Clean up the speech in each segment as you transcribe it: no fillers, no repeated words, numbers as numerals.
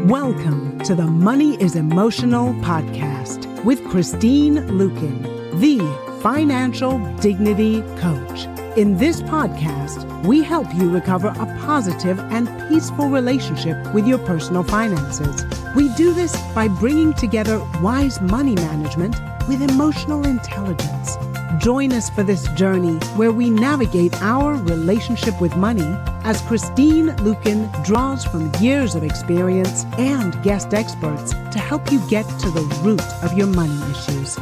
Welcome to the Money is Emotional podcast with Christine Luken, the financial dignity coach. In this podcast, we help you recover a positive and peaceful relationship with your personal finances. We do this by bringing together wise money management with emotional intelligence. Join us for this journey where we navigate our relationship with money as Christine Luken draws from years of experience and guest experts to help you get to the root of your money issues.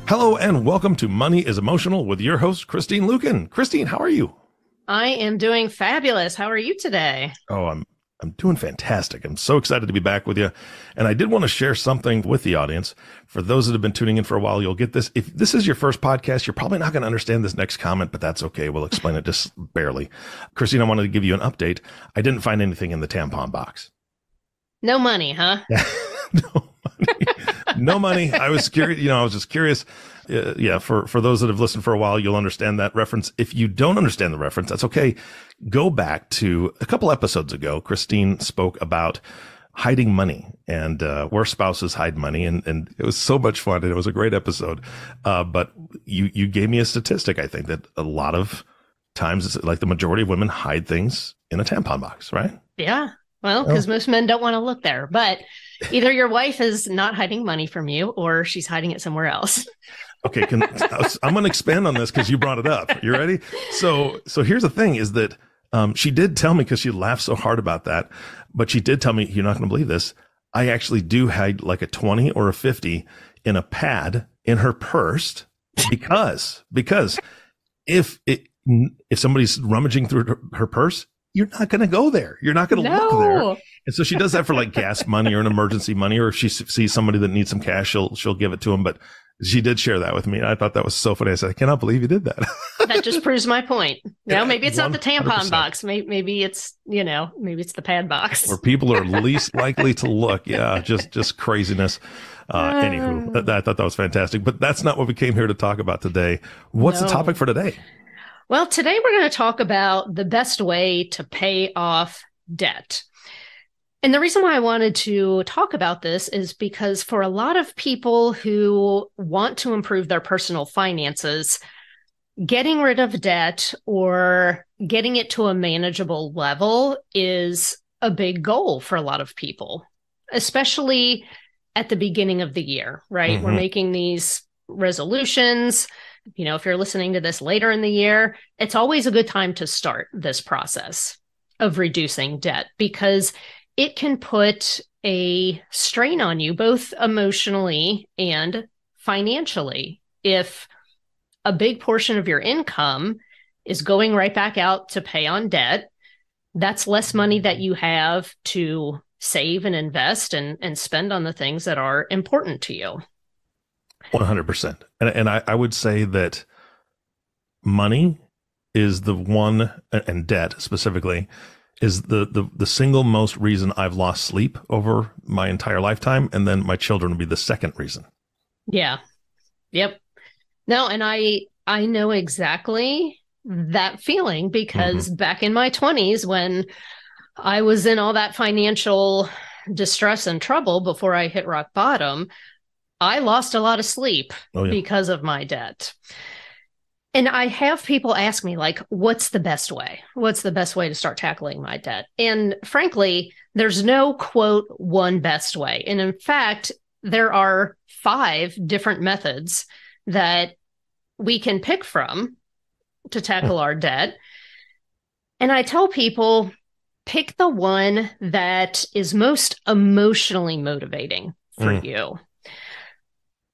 Hello and welcome to Money is Emotional with your host, Christine Luken. Christine, how are you? I am doing fabulous. How are you today? Oh, I'm doing fantastic. I'm so excited to be back with you. And I did want to share something with the audience. For those that have been tuning in for a while, you'll get this. If this is your first podcast, you're probably not going to understand this next comment, but that's okay. We'll explain it just barely. Christine, I wanted to give you an update. I didn't find anything in the tampon box. No money, huh? No money. No money. I was curious. I was just curious. For those that have listened for a while, you'll understand that reference. If you don't understand the reference, that's okay. Go back to a couple episodes ago. Christine spoke about hiding money and where spouses hide money. And it was so much fun. And it was a great episode. But you gave me a statistic, I think, that a lot of times it's like the majority of women hide things in a tampon box, right? Yeah. Well, because most men don't want to look there. But either your wife is not hiding money from you or she's hiding it somewhere else. Okay, I'm going to expand on this because you brought it up. You ready? So here's the thing is that she did tell me, because she laughed so hard about that, but she did tell me, you're not going to believe this, I actually do hide like a 20 or a 50 in a pad in her purse because if somebody's rummaging through her purse, you're not going to go there. You're not going to look there. And so she does that for like gas money or an emergency money, or if she sees somebody that needs some cash, she'll give it to them. But she did share that with me. I thought that was so funny. I said, I cannot believe you did that. That just proves my point. Maybe it's not the tampon box. Maybe it's the pad box. Where people are least likely to look. Yeah, just craziness. Anywho, I thought that was fantastic. But that's not what we came here to talk about today. What's the topic for today? Well, today we're going to talk about the best way to pay off debt. And the reason why I wanted to talk about this is because for a lot of people who want to improve their personal finances, getting rid of debt or getting it to a manageable level is a big goal for a lot of people, especially at the beginning of the year, right? Mm-hmm. We're making these resolutions. If you're listening to this later in the year, it's always a good time to start this process of reducing debt because it can put a strain on you, both emotionally and financially. If a big portion of your income is going right back out to pay on debt, that's less money that you have to save and invest and spend on the things that are important to you. 100%. And I would say that money is the one, and debt specifically, is the single most reason I've lost sleep over my entire lifetime. And then my children would be the second reason. Yeah. Yep. No, and I know exactly that feeling because back in my 20s, when I was in all that financial distress and trouble before I hit rock bottom, I lost a lot of sleep because of my debt. And I have people ask me, like, what's the best way? What's the best way to start tackling my debt? And frankly, there's no, quote, one best way. And in fact, there are 5 different methods that we can pick from to tackle our debt. And I tell people, pick the one that is most emotionally motivating for you.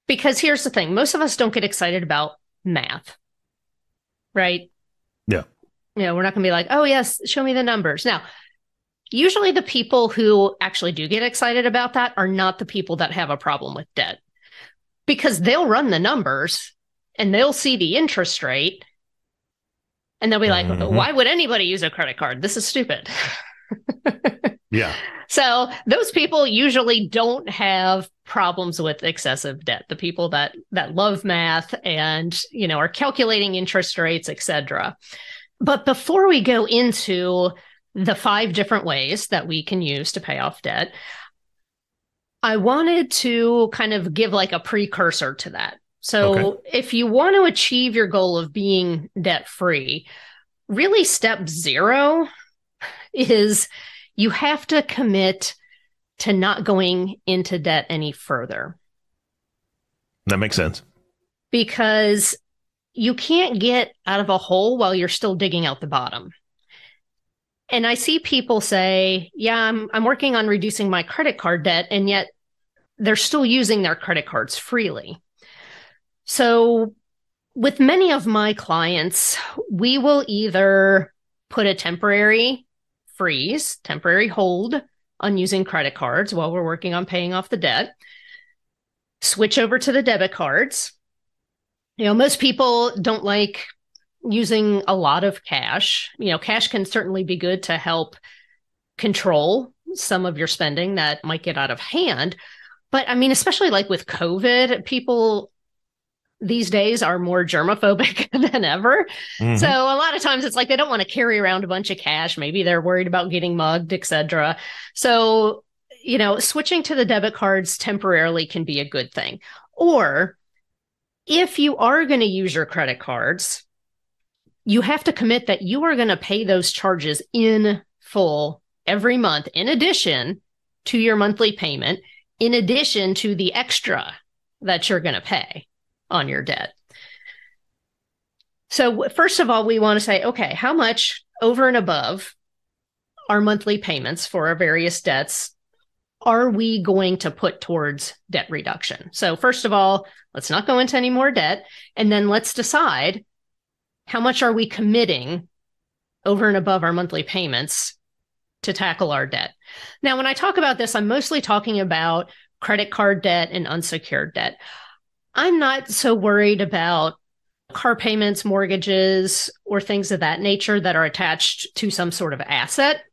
Because here's the thing, most of us don't get excited about math. Right? Yeah. We're not going to be like, oh, yes, show me the numbers. Now, usually the people who actually do get excited about that are not the people that have a problem with debt, because they'll run the numbers and they'll see the interest rate and they'll be like, why would anybody use a credit card? This is stupid. Yeah. So those people usually don't have problems with excessive debt. The people that love math and, are calculating interest rates, et cetera. But before we go into the 5 different ways that we can use to pay off debt, I wanted to kind of give like a precursor to that. So if you want to achieve your goal of being debt-free, really step 0 is you have to commit to not going into debt any further. That makes sense. Because you can't get out of a hole while you're still digging out the bottom. And I see people say, yeah, I'm working on reducing my credit card debt, and yet they're still using their credit cards freely. So with many of my clients, we will either put a temporary freeze, temporary hold on using credit cards while we're working on paying off the debt, switch over to the debit cards. Most people don't like using a lot of cash. Cash can certainly be good to help control some of your spending that might get out of hand. But especially like with COVID, people these days are more germophobic than ever. Mm-hmm. So a lot of times it's like they don't want to carry around a bunch of cash. Maybe they're worried about getting mugged, etc. So, switching to the debit cards temporarily can be a good thing. Or if you are going to use your credit cards, you have to commit that you are going to pay those charges in full every month, in addition to your monthly payment, in addition to the extra that you're going to pay on your debt. So first of all, we want to say, okay, how much over and above our monthly payments for our various debts are we going to put towards debt reduction? So first of all, let's not go into any more debt. And then let's decide how much are we committing over and above our monthly payments to tackle our debt. Now, when I talk about this, I'm mostly talking about credit card debt and unsecured debt. I'm not so worried about car payments, mortgages, or things of that nature that are attached to some sort of asset,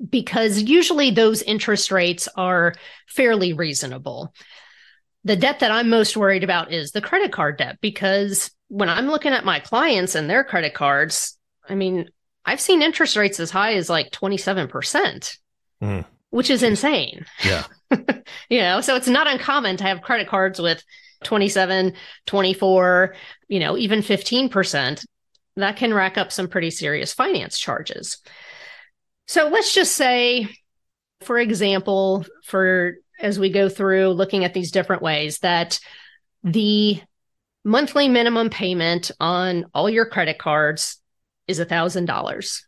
because usually those interest rates are fairly reasonable. The debt that I'm most worried about is the credit card debt, because when I'm looking at my clients and their credit cards, I've seen interest rates as high as like 27%, which is insane. Yeah. So it's not uncommon to have credit cards with 27, 24, even 15%. That can rack up some pretty serious finance charges. So let's just say, for example, as we go through looking at these different ways, that the monthly minimum payment on all your credit cards is $1,000.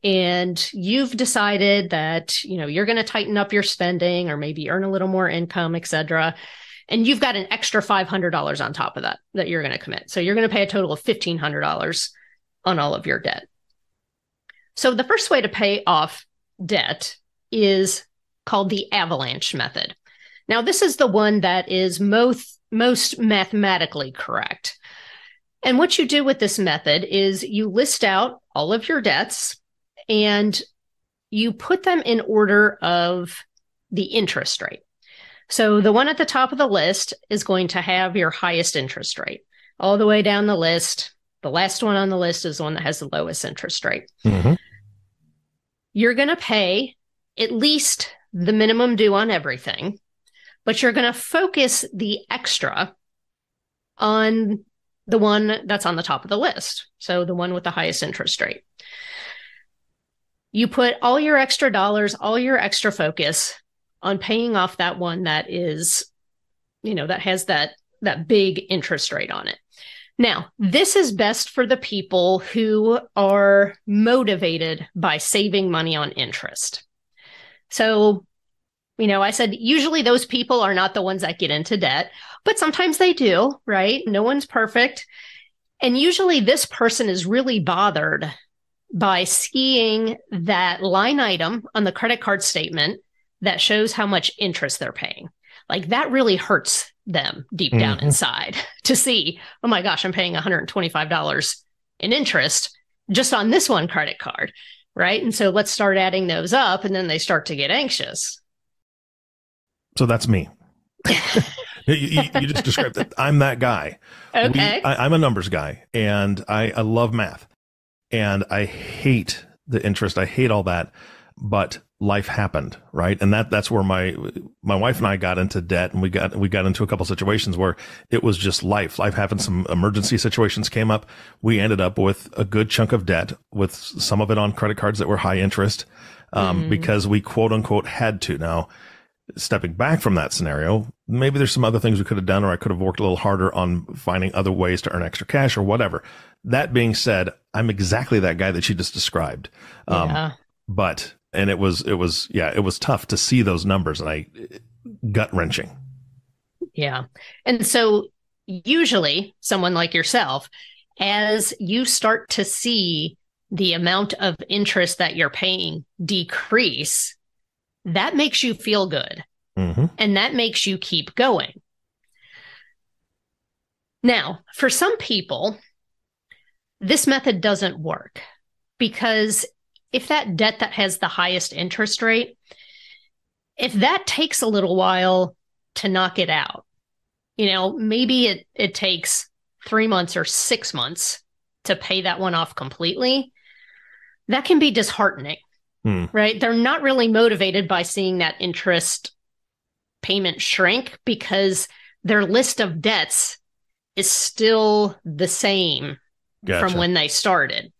And you've decided that, you're going to tighten up your spending or maybe earn a little more income, et cetera. And you've got an extra $500 on top of that you're going to commit. So you're going to pay a total of $1,500 on all of your debt. So the first way to pay off debt is called the avalanche method. Now, this is the one that is most mathematically correct. And what you do with this method is you list out all of your debts and you put them in order of the interest rate. So the one at the top of the list is going to have your highest interest rate. All the way down the list, the last one on the list is the one that has the lowest interest rate. Mm-hmm. You're going to pay at least the minimum due on everything, but you're going to focus the extra on the one that's on the top of the list. So the one with the highest interest rate. You put all your extra dollars, all your extra focus on paying off that one that is, that has that big interest rate on it. Now, this is best for the people who are motivated by saving money on interest. So, I said, usually those people are not the ones that get into debt, but sometimes they do, right? No one's perfect. And usually this person is really bothered by seeing that line item on the credit card statement that shows how much interest they're paying. Like that really hurts them deep down inside to see, oh my gosh, I'm paying $125 in interest just on this one credit card, right? And so let's start adding those up, and then they start to get anxious. So that's me. You just described that. I'm that guy. Okay. I'm a numbers guy, and I love math. And I hate the interest. I hate all that. But life happened, right? And that's where my wife and I got into debt, and we got into a couple situations where it was just life. Life happened. Some emergency situations came up. We ended up with a good chunk of debt, with some of it on credit cards that were high interest, because we quote unquote had to. Now, stepping back from that scenario, maybe there's some other things we could have done, or I could have worked a little harder on finding other ways to earn extra cash or whatever. That being said, I'm exactly that guy that you just described. And it was tough to see those numbers, and gut wrenching. Yeah. And so usually someone like yourself, as you start to see the amount of interest that you're paying decrease, that makes you feel good. And that makes you keep going. Now, for some people, this method doesn't work, because if that debt that has the highest interest rate, if that takes a little while to knock it out, maybe it takes 3 months or 6 months to pay that one off completely, that can be disheartening, right? They're not really motivated by seeing that interest payment shrink, because their list of debts is still the same from when they started.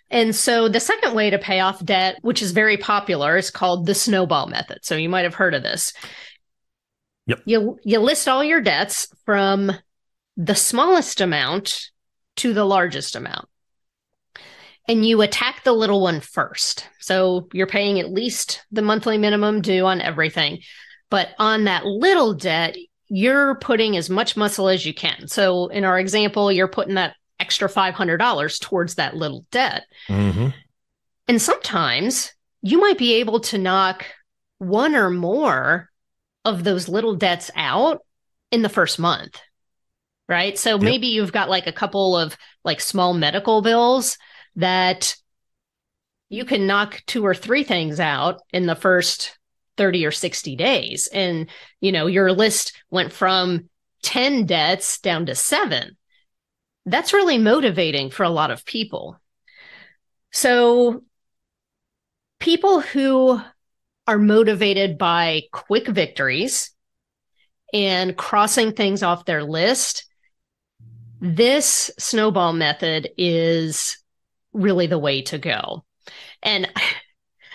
And so the second way to pay off debt, which is very popular, is called the snowball method. So you might have heard of this. Yep. You list all your debts from the smallest amount to the largest amount, and you attack the little one first. So you're paying at least the monthly minimum due on everything. But on that little debt, you're putting as much muscle as you can. So in our example, you're putting that extra $500 towards that little debt. And sometimes you might be able to knock one or more of those little debts out in the first month, right? So maybe you've got like a couple of like small medical bills that you can knock 2 or 3 things out in the first 30 or 60 days. And, your list went from 10 debts down to 7. That's really motivating for a lot of people. So people who are motivated by quick victories and crossing things off their list, this snowball method is really the way to go. And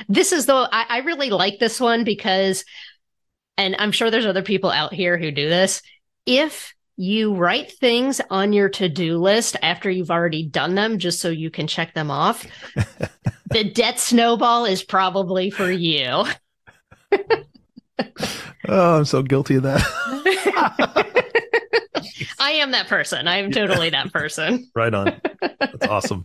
this is I really like this one because, and I'm sure there's other people out here who do this, if you write things on your to-do list after you've already done them, just so you can check them off, the debt snowball is probably for you. Oh, I'm so guilty of that. I am that person. I am totally that person. Right on. That's awesome.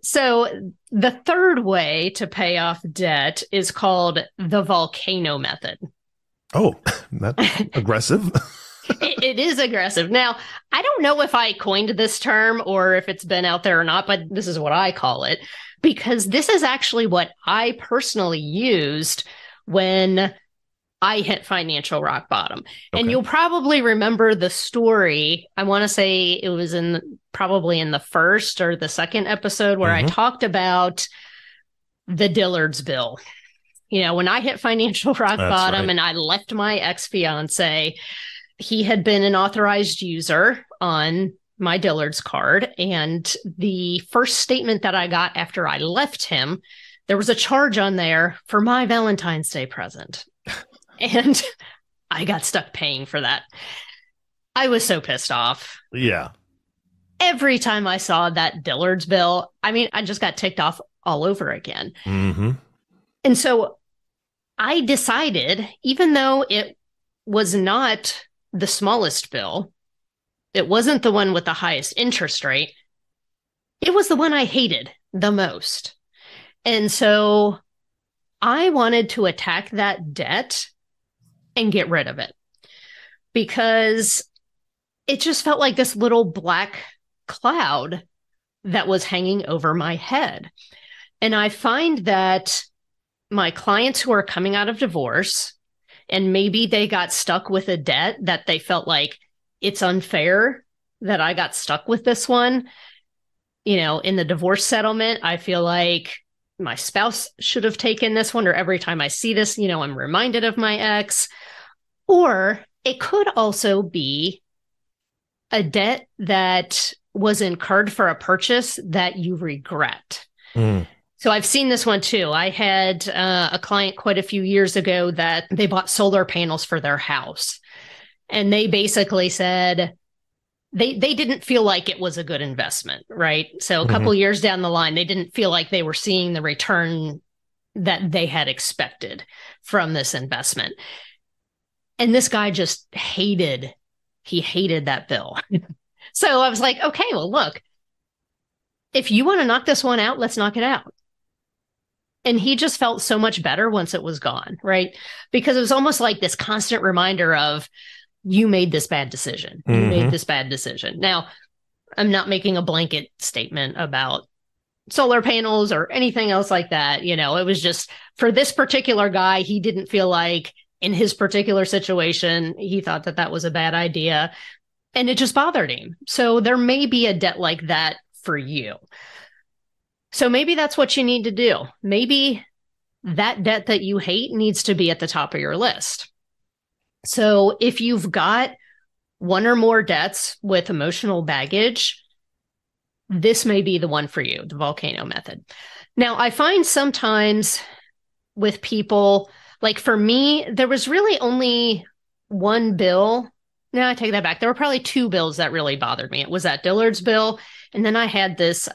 So the third way to pay off debt is called the volcano method. Oh, that's aggressive. It is aggressive. Now, I don't know if I coined this term or if it's been out there or not, but this is what I call it, because this is actually what I personally used when I hit financial rock bottom. Okay. And you'll probably remember the story. I want to say it was probably in the first or the second episode where I talked about the Dillard's bill. When I hit financial rock bottom and I left my ex-fiance, he had been an authorized user on my Dillard's card. And the first statement that I got after I left him, there was a charge on there for my Valentine's Day present. And I got stuck paying for that. I was so pissed off. Yeah. Every time I saw that Dillard's bill, I just got ticked off all over again. And so I decided, even though it was not the smallest bill, it wasn't the one with the highest interest rate, it was the one I hated the most. And so I wanted to attack that debt and get rid of it, because it just felt like this little black cloud that was hanging over my head. And I find that my clients who are coming out of divorce, and maybe they got stuck with a debt that they felt like it's unfair that I got stuck with this one. in the divorce settlement, I feel like my spouse should have taken this one, or every time I see this, I'm reminded of my ex. Or it could also be a debt that was incurred for a purchase that you regret. So I've seen this one too. I had a client quite a few years ago that they bought solar panels for their house. And they basically said they didn't feel like it was a good investment, right? So a couple years down the line, they didn't feel like they were seeing the return that they had expected from this investment. And this guy just hated that bill. So I was like, okay, well, look, if you want to knock this one out, let's knock it out. And he just felt so much better once it was gone, right? Because it was almost like this constant reminder of, you made this bad decision. You made this bad decision. Now, I'm not making a blanket statement about solar panels or anything else like that. It was just for this particular guy, he didn't feel like in his particular situation, he thought that that was a bad idea, and it just bothered him. So there may be a debt like that for you. So maybe that's what you need to do. Maybe that debt that you hate needs to be at the top of your list. So if you've got one or more debts with emotional baggage, this may be the one for you, the volcano method. Now, I find sometimes with people, like for me, there was really only one bill. No, I take that back. There were probably two bills that really bothered me. It was that Dillard's bill. And then I had this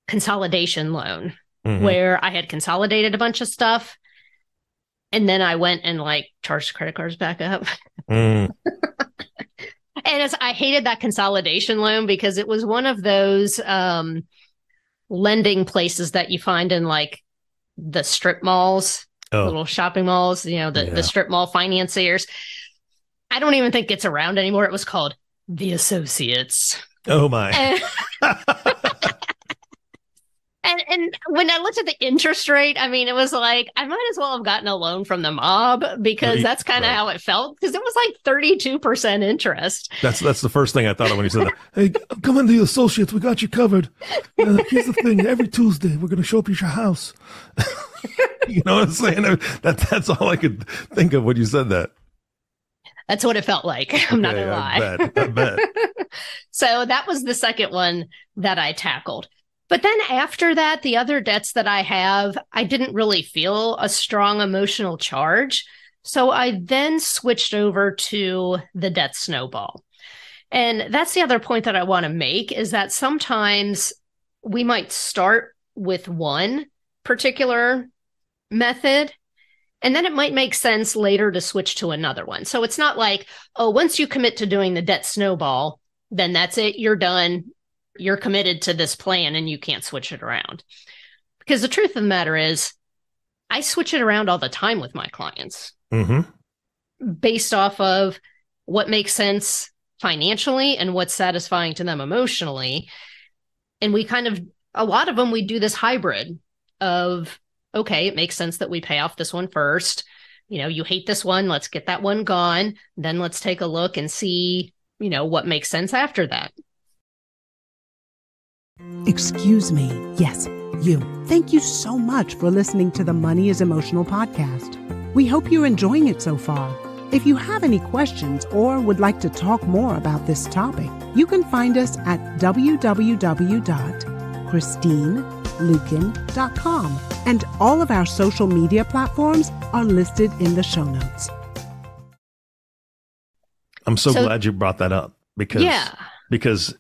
consolidation loan where I had consolidated a bunch of stuff. And then I went and charged credit cards back up. And I hated that consolidation loan because it was one of those lending places that you find in the strip malls, little shopping malls, the strip mall financiers. I don't even think it's around anymore. It was called The Associates. Oh my. And when I looked at the interest rate, I mean, it was like, I might as well have gotten a loan from the mob, because that's kind of how it felt, because it was 32% interest. That's the first thing I thought of when you said that. Hey, come into the Associates. We got you covered. Here's the thing. Every Tuesday, we're going to show up at your house. You know what I'm saying? That's all I could think of when you said that. That's what it felt like. I'm not going to lie. I bet. So that was the second one that I tackled. But then after that, the other debts that I have, I didn't really feel a strong emotional charge. So I then switched over to the debt snowball. And that's the other point that I want to make, is that sometimes we might start with one particular method, and then it might make sense later to switch to another one. So it's not like, oh, once you commit to doing the debt snowball, then that's it, you're done. You're committed to this plan and you can't switch it around. Because the truth of the matter is, I switch it around all the time with my clients based off of what makes sense financially and what's satisfying to them emotionally. And a lot of them, we do this hybrid of, okay, it makes sense that we pay off this one first. You hate this one, let's get that one gone. Then let's take a look and see, what makes sense after that. Excuse me. Yes, you. Thank you so much for listening to the Money is Emotional podcast. We hope you're enjoying it so far. If you have any questions or would like to talk more about this topic, you can find us at www.christineluken.com, and all of our social media platforms are listed in the show notes. I'm so glad you brought that up, because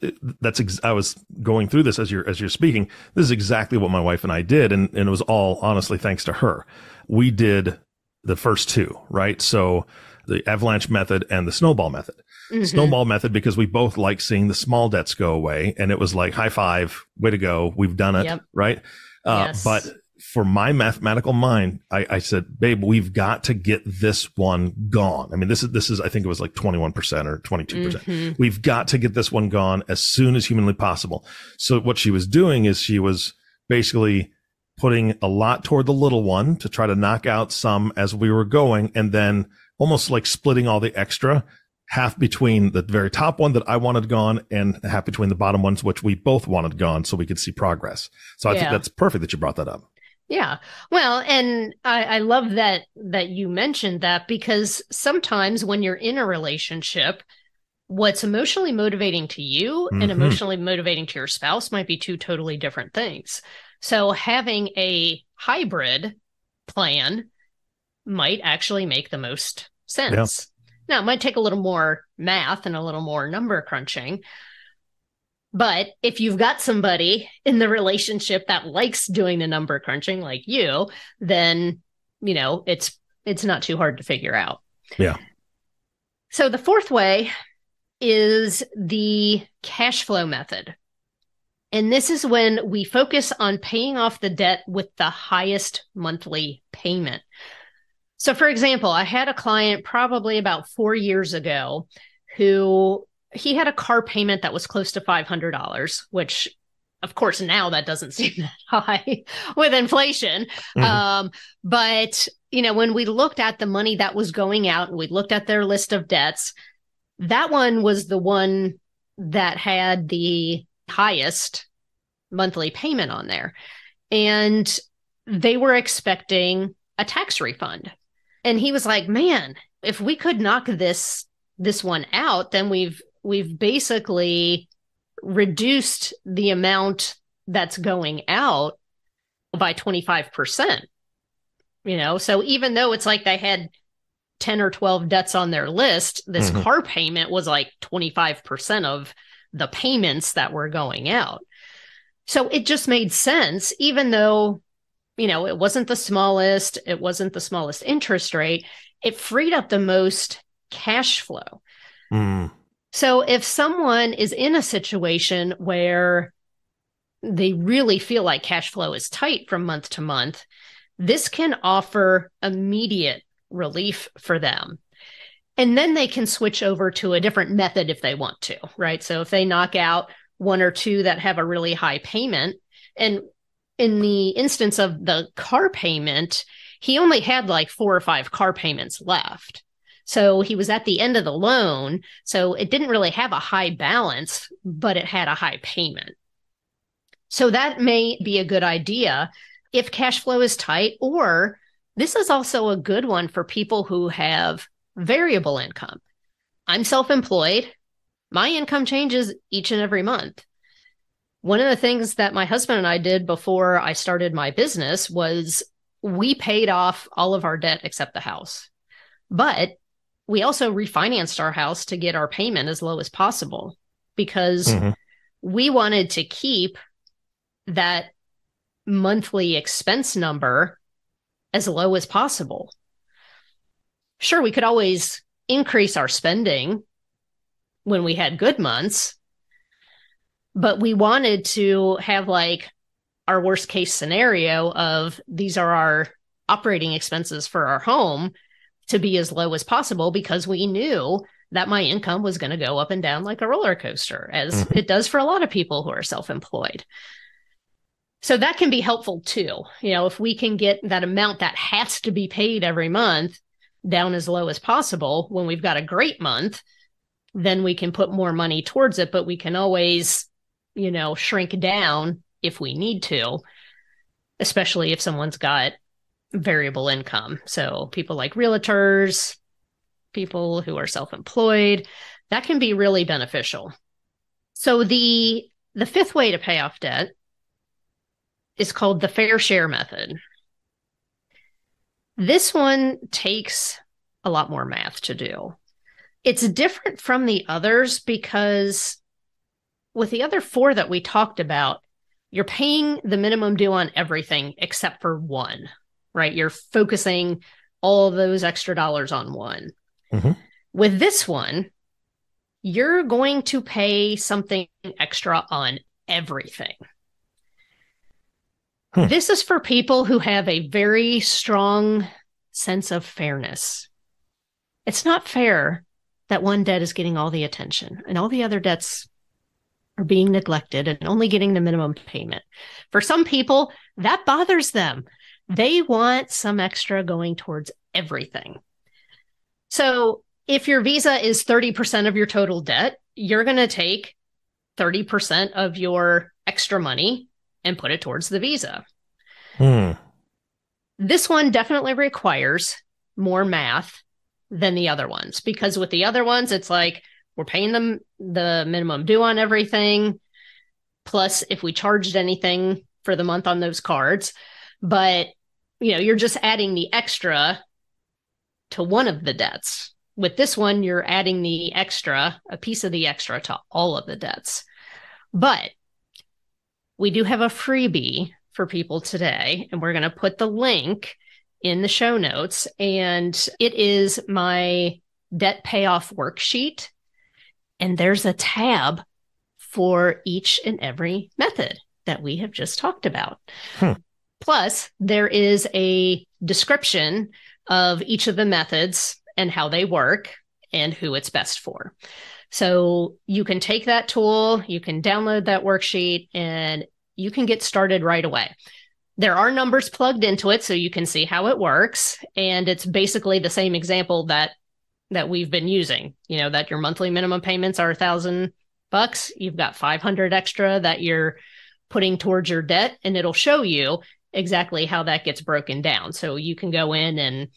I was going through this as you're speaking. This is exactly what my wife and I did. And it was all honestly thanks to her. We did the first two, right? So the avalanche method and the snowball method. Snowball method, because we both like seeing the small debts go away. And it was like, high five, way to go. We've done it. Right. Yes. But for my mathematical mind, I said, babe, we've got to get this one gone. I mean, this is, I think it was like 21% or 22%. We've got to get this one gone as soon as humanly possible. So what she was doing is she was basically putting a lot toward the little one to try to knock out some as we were going, and then almost like splitting all the extra half between the very top one that I wanted gone and half between the bottom ones, which we both wanted gone so we could see progress. So I think that's perfect that you brought that up. Yeah. Well, and I love that you mentioned that, because sometimes when you're in a relationship, what's emotionally motivating to you and emotionally motivating to your spouse might be two totally different things. So having a hybrid plan might actually make the most sense. Now, it might take a little more math and a little more number crunching. But if you've got somebody in the relationship that likes doing the number crunching like you, then, it's not too hard to figure out. Yeah. So the fourth way is the cash flow method. And this is when we focus on paying off the debt with the highest monthly payment. So for example, I had a client probably about 4 years ago who he had a car payment that was close to $500, which of course now that doesn't seem that high with inflation. But, when we looked at the money that was going out and we looked at their list of debts, that one was the one that had the highest monthly payment on there. And they were expecting a tax refund. And he was like, man, if we could knock this one out, then we've basically reduced the amount that's going out by 25%. So even though it's like they had 10 or 12 debts on their list, this car payment was like 25% of the payments that were going out. So it just made sense, even though, it wasn't the smallest interest rate, it freed up the most cash flow. So if someone is in a situation where they really feel like cash flow is tight from month to month, this can offer immediate relief for them. And then they can switch over to a different method if they want to, right? So if they knock out one or two that have a really high payment, and in the instance of the car payment, he only had like 4 or 5 car payments left. So he was at the end of the loan. So it didn't really have a high balance, but it had a high payment. So that may be a good idea if cash flow is tight, or this is also a good one for people who have variable income. I'm self-employed. My income changes each and every month. One of the things that my husband and I did before I started my business was we paid off all of our debt except the house. But we also refinanced our house to get our payment as low as possible, because we wanted to keep that monthly expense number as low as possible. Sure, we could always increase our spending when we had good months, but we wanted to have like our worst case scenario of these are our operating expenses for our home to be as low as possible, because we knew that my income was going to go up and down like a roller coaster, as it does for a lot of people who are self-employed. So that can be helpful too. If we can get that amount that has to be paid every month down as low as possible, when we've got a great month, then we can put more money towards it, but we can always, shrink down if we need to, especially if someone's got variable income. So people like realtors, people who are self-employed, that can be really beneficial. So the fifth way to pay off debt is called the fair share method. This one takes a lot more math to do. It's different from the others because with the other 4 that we talked about, you're paying the minimum due on everything except for one, right? You're focusing all of those extra dollars on one. With this one, you're going to pay something extra on everything. This is for people who have a very strong sense of fairness. It's not fair that one debt is getting all the attention and all the other debts are being neglected and only getting the minimum payment. For some people, that bothers them. They want some extra going towards everything. So if your Visa is 30% of your total debt, you're going to take 30% of your extra money and put it towards the Visa. This one definitely requires more math than the other ones, because with the other ones, it's like we're paying them the minimum due on everything, plus if we charged anything for the month on those cards. But, you're just adding the extra to one of the debts. With this one, you're adding the extra, a piece of the extra to all of the debts. But we do have a freebie for people today, and we're going to put the link in the show notes. And it is my debt payoff worksheet. And there's a tab for each and every method that we have just talked about. Plus, there is a description of each of the methods and how they work and who it's best for. So you can take that tool, you can download that worksheet, and you can get started right away. There are numbers plugged into it so you can see how it works. And it's basically the same example that we've been using, that your monthly minimum payments are $1,000. You've got 500 extra that you're putting towards your debt, and it'll show you exactly how that gets broken down. So you can go in and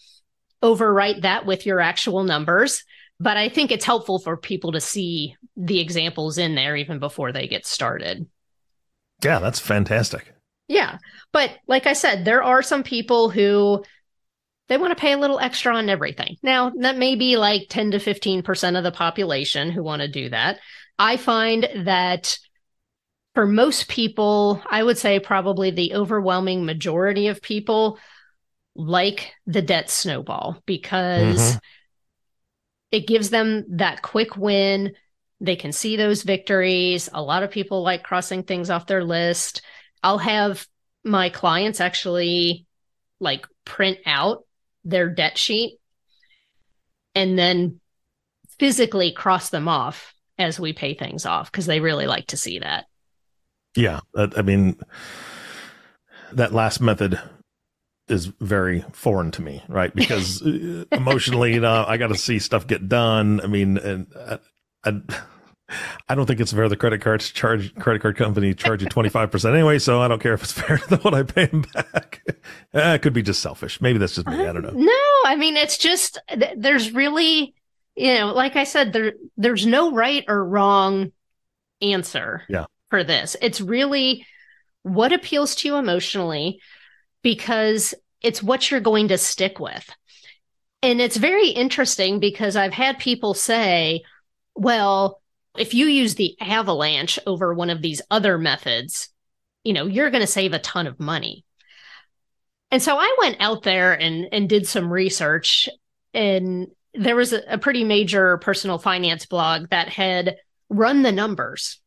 overwrite that with your actual numbers. But I think it's helpful for people to see the examples in there even before they get started. Yeah, that's fantastic. Yeah. But like I said, there are some people who they want to pay a little extra on everything. Now, that may be like 10 to 15% of the population who want to do that. I find that for most people, I would say probably the overwhelming majority of people like the debt snowball, because it gives them that quick win. They can see those victories. A lot of people like crossing things off their list. I'll have my clients actually like print out their debt sheet and then physically cross them off as we pay things off, because they really like to see that. Yeah. I mean, that last method is very foreign to me, right? Because emotionally, I got to see stuff get done. I mean, and I don't think it's fair. The credit card company charge you 25% anyway, so I don't care if it's fair than what I pay them back. It could be just selfish. Maybe that's just me. I don't know. No, I mean, it's just, there's really, like I said, there's no right or wrong answer for this. It's really what appeals to you emotionally, because it's what you're going to stick with. And it's very interesting because I've had people say, well, if you use the avalanche over one of these other methods, you're going to save a ton of money. And so I went out there and did some research, and there was a pretty major personal finance blog that had run the numbers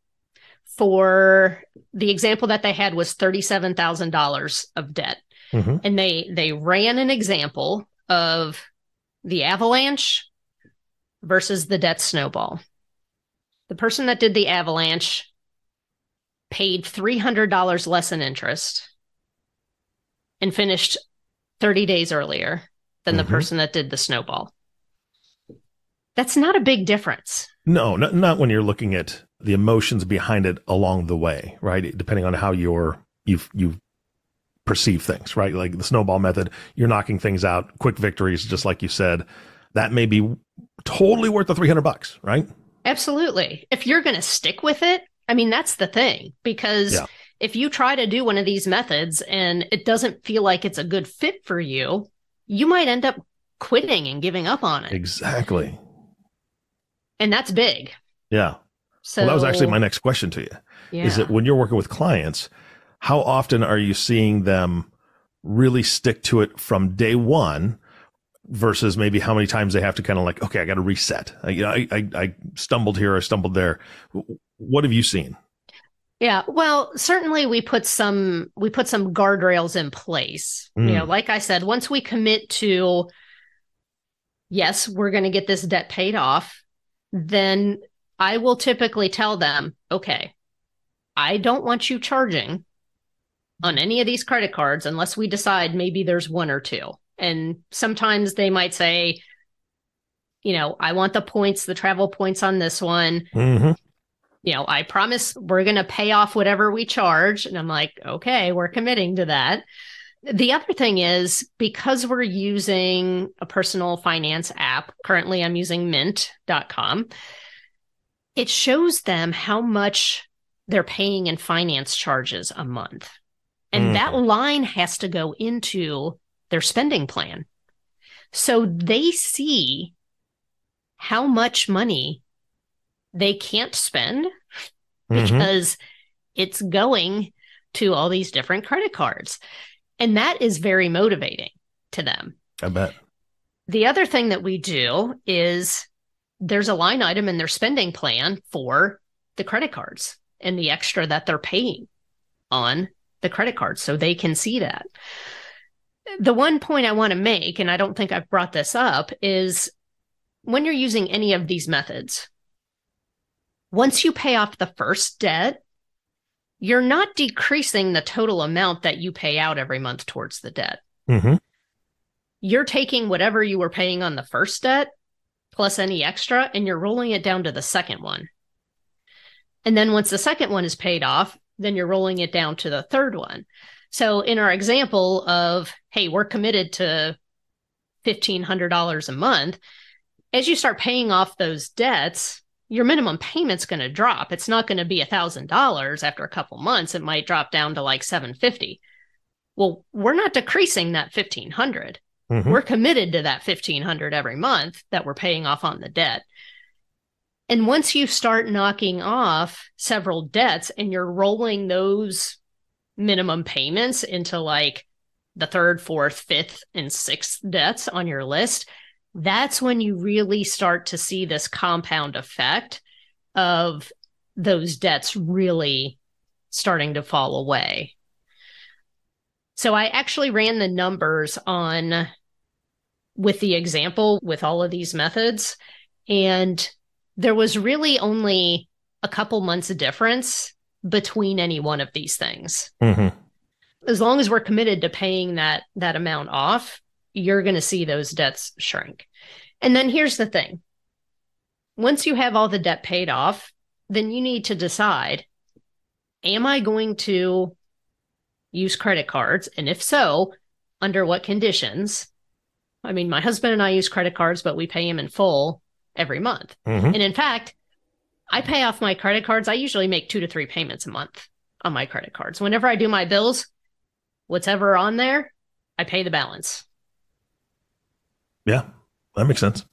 for the example that they had was $37,000 of debt. And they ran an example of the avalanche versus the debt snowball. The person that did the avalanche paid $300 less in interest and finished 30 days earlier than the person that did the snowball. That's not a big difference. No, not when you're looking at the emotions behind it along the way, right? Depending on how you perceive things, right? Like the snowball method, you're knocking things out, quick victories, just like you said. That may be totally worth the $300, right? Absolutely. If you're going to stick with it, I mean, that's the thing, because if you try to do one of these methods and it doesn't feel like it's a good fit for you, you might end up quitting and giving up on it. Exactly. And that's big. Yeah. So that was actually my next question to you. Is that when you're working with clients, how often are you seeing them really stick to it from day one versus maybe how many times they have to kind of like, okay, I got to reset. I stumbled here, I stumbled there. What have you seen? Yeah, well, certainly we put some guardrails in place. Like I said, once we commit to, yes, we're going to get this debt paid off, then I will typically tell them, okay, I don't want you charging on any of these credit cards unless we decide maybe there's one or two. And sometimes they might say, I want the points, the travel points on this one. Mm-hmm. I promise we're going to pay off whatever we charge. And I'm like, okay, we're committing to that. The other thing is, because we're using a personal finance app, currently I'm using mint.com, it shows them how much they're paying in finance charges a month. And that line has to go into their spending plan. So they see how much money they can't spend because it's going to all these different credit cards. And that is very motivating to them. I bet. The other thing that we do is there's a line item in their spending plan for the credit cards and the extra that they're paying on the credit cards, so they can see that. The one point I want to make, and I don't think I've brought this up, is when you're using any of these methods, once you pay off the first debt, you're not decreasing the total amount that you pay out every month towards the debt. Mm-hmm. You're taking whatever you were paying on the first debt plus any extra, and you're rolling it down to the second one. And then once the second one is paid off, then you're rolling it down to the third one. So in our example of, hey, we're committed to $1,500 a month, as you start paying off those debts, your minimum payment's going to drop. It's not going to be $1,000 after a couple months. It might drop down to like $750. Well, we're not decreasing that $1,500. We're committed to that $1,500 every month that we're paying off on the debt. And once you start knocking off several debts and you're rolling those minimum payments into like the third, fourth, fifth, and sixth debts on your list, that's when you really start to see this compound effect of those debts really starting to fall away. So I actually ran the numbers on with the example with all of these methods, and there was really only a couple months of difference between any one of these things. As long as we're committed to paying that amount off, you're going to see those debts shrink. And then here's the thing. Once you have all the debt paid off, then you need to decide, am I going to use credit cards? And if so, under what conditions? I mean, my husband and I use credit cards, but we pay him in full every month. And in fact, I pay off my credit cards. I usually make 2 to 3 payments a month on my credit cards. Whenever I do my bills, whatever on there, I pay the balance. Yeah, that makes sense.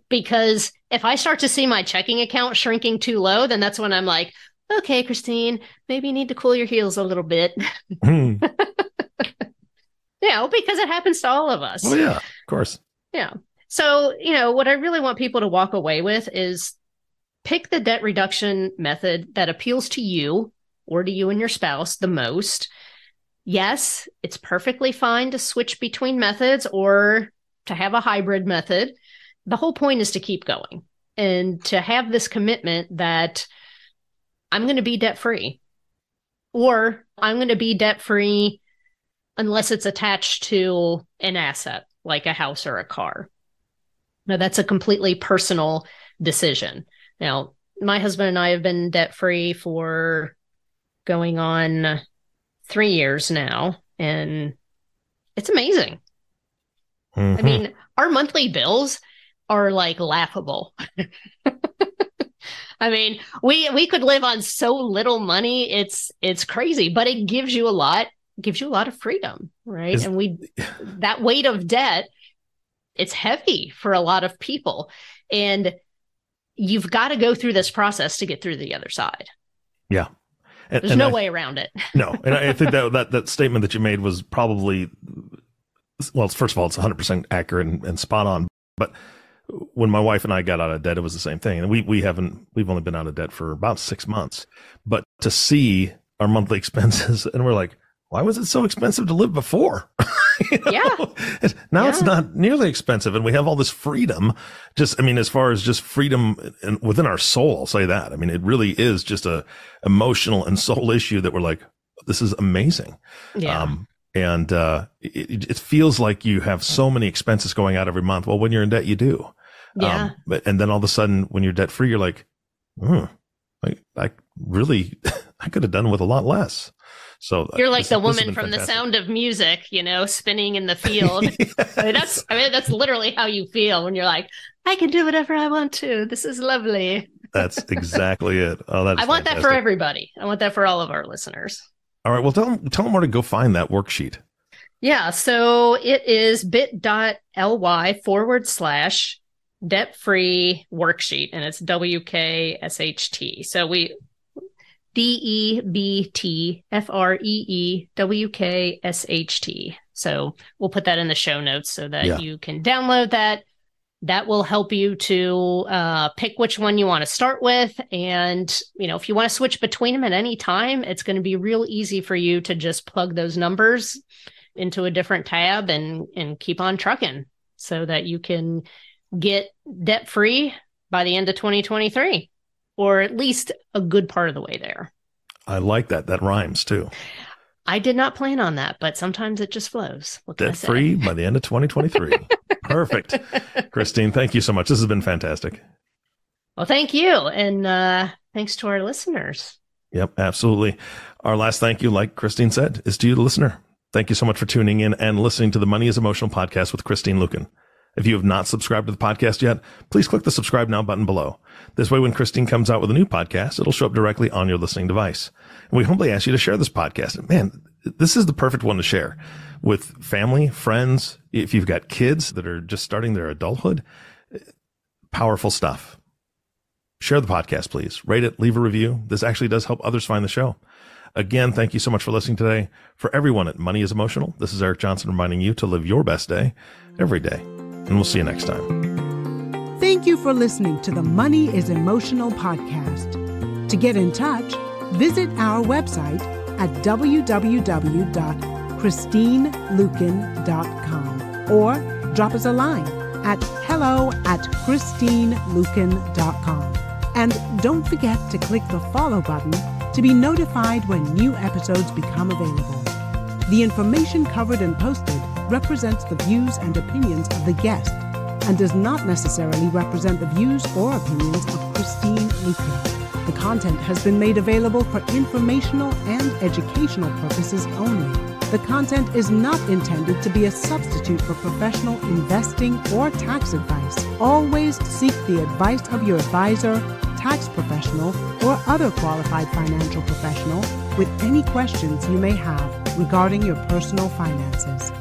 Because if I start to see my checking account shrinking too low, then that's when I'm like, okay, Christine, maybe you need to cool your heels a little bit. Because it happens to all of us. Oh, yeah, of course. Yeah. So, what I really want people to walk away with is pick the debt reduction method that appeals to you or to you and your spouse the most. Yes, it's perfectly fine to switch between methods or to have a hybrid method. The whole point is to keep going and to have this commitment that I'm going to be debt-free, or I'm going to be debt-free unless it's attached to an asset like a house or a car. Now, that's a completely personal decision. Now, my husband and I have been debt-free for going on 3 years now, and it's amazing. I mean, our monthly bills are like laughable. I mean, we could live on so little money. It's crazy, but it gives you a lot of freedom, right? And that weight of debt, it's heavy for a lot of people. And you've got to go through this process to get through the other side. Yeah. There's no way around it. No. And I think that statement that you made was probably, well, first of all, it's 100% accurate and spot on. But when my wife and I got out of debt, it was the same thing. And we've only been out of debt for about 6 months, but to see our monthly expenses and we're like, why was it so expensive to live before? Yeah. Now it's not nearly expensive. And we have all this freedom. As far as just freedom within our soul, I'll say that. I mean, it really is just a emotional and soul issue that we're like, this is amazing. Yeah. It feels like you have so many expenses going out every month. Well, when you're in debt, you do. Yeah. And then all of a sudden, when you're debt free, you're like, I really, I could have done with a lot less. So you're like the woman from The Sound of Music, spinning in the field. Yes. That's literally how you feel when you're like, I can do whatever I want to. This is lovely. That's exactly it. Oh, that's I want that for everybody. I want that for all of our listeners. All right. Well, tell them where to go find that worksheet. Yeah. So it is bit.ly/debt-free worksheet, and it's WKSHT. So DEBTFREEWKSHT. So we'll put that in the show notes so that you can download that. That will help you to pick which one you want to start with. And, if you want to switch between them at any time, it's going to be real easy for you to just plug those numbers into a different tab and keep on trucking so that you can get debt free by the end of 2023, or at least a good part of the way there. I like that. That rhymes too. I did not plan on that, but sometimes it just flows. Debt free by the end of 2023. Perfect. Christine, thank you so much. This has been fantastic. Well, thank you. And thanks to our listeners. Yep, absolutely. Our last thank you, like Christine said, is to you, the listener. Thank you so much for tuning in and listening to the Money is Emotional podcast with Christine Luken. If you have not subscribed to the podcast yet, please click the subscribe now button below. This way, when Christine comes out with a new podcast, it'll show up directly on your listening device. And we humbly ask you to share this podcast. Man, this is the perfect one to share with family, friends. If you've got kids that are just starting their adulthood, powerful stuff. Share the podcast, please. Rate it, leave a review. This actually does help others find the show. Again, thank you so much for listening today. For everyone at Money is Emotional, this is Eric Johnson reminding you to live your best day every day. And we'll see you next time. Thank you for listening to the Money is Emotional podcast. To get in touch, visit our website at www.christineluken.com or drop us a line at hello@christineluken.com. And don't forget to click the follow button to be notified when new episodes become available. The information covered and posted represents the views and opinions of the guest and does not necessarily represent the views or opinions of Christine Luken. The content has been made available for informational and educational purposes only. The content is not intended to be a substitute for professional investing or tax advice. Always seek the advice of your advisor, tax professional, or other qualified financial professional with any questions you may have regarding your personal finances.